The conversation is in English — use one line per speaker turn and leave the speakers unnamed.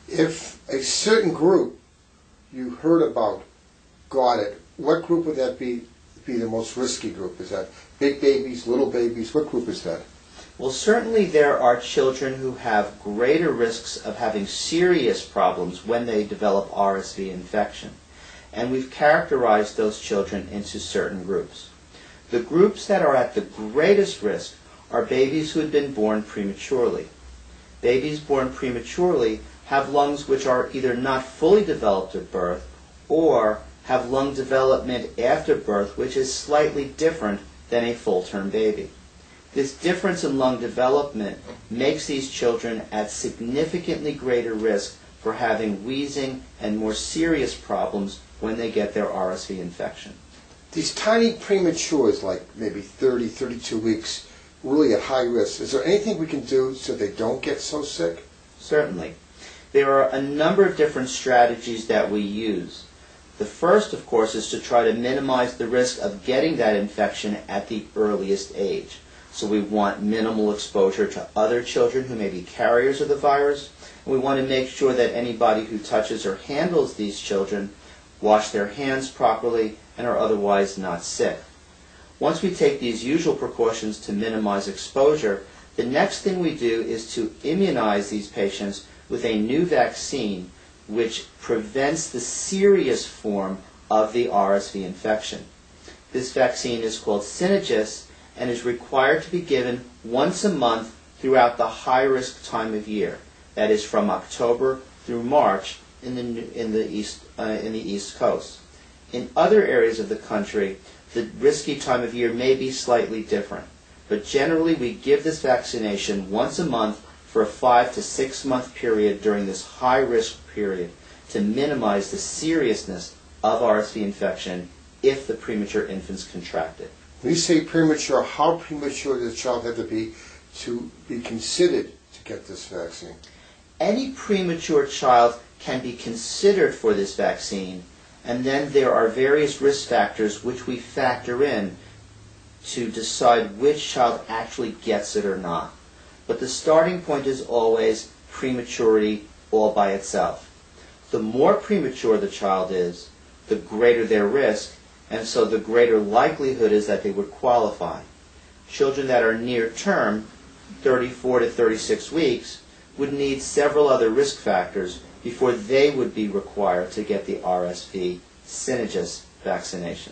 If a certain group you heard about got it, what group would that be the most risky group? Is that big babies, little babies? What group is that?
Well, certainly there are children who have greater risks of having serious problems when they develop RSV infection. And we've characterized those children into certain groups. The groups that are at the greatest risk are babies who had been born prematurely. Babies born prematurely have lungs which are either not fully developed at birth or have lung development after birth which is slightly different than a full-term baby. This difference in lung development makes these children at significantly greater risk for having wheezing and more serious problems when they get their RSV infection.
These tiny prematures, like maybe 30, 32 weeks, really at high risk. Is there anything we can do so they don't get so sick?
Certainly. There are a number of different strategies that we use. The first, of course, is to try to minimize the risk of getting that infection at the earliest age. So we want minimal exposure to other children who may be carriers of the virus. And we want to make sure that anybody who touches or handles these children wash their hands properly and are otherwise not sick. Once we take these usual precautions to minimize exposure, the next thing we do is to immunize these patients with a new vaccine which prevents the serious form of the RSV infection. This vaccine is called Synagis and is required to be given once a month throughout the high-risk time of year. That is from October through March in the East Coast. In other areas of the country, the risky time of year may be slightly different, but generally we give this vaccination once a month for a 5 to 6 month period during this high-risk period to minimize the seriousness of RSV infection if the premature infants contract it.
When you say premature, how premature does the child have to be considered to get this vaccine?
Any premature child can be considered for this vaccine, and then there are various risk factors which we factor in to decide which child actually gets it or not. But the starting point is always prematurity all by itself. The more premature the child is, the greater their risk, and so the greater likelihood is that they would qualify. Children that are near term, 34 to 36 weeks, would need several other risk factors before they would be required to get the RSV Synagis vaccination.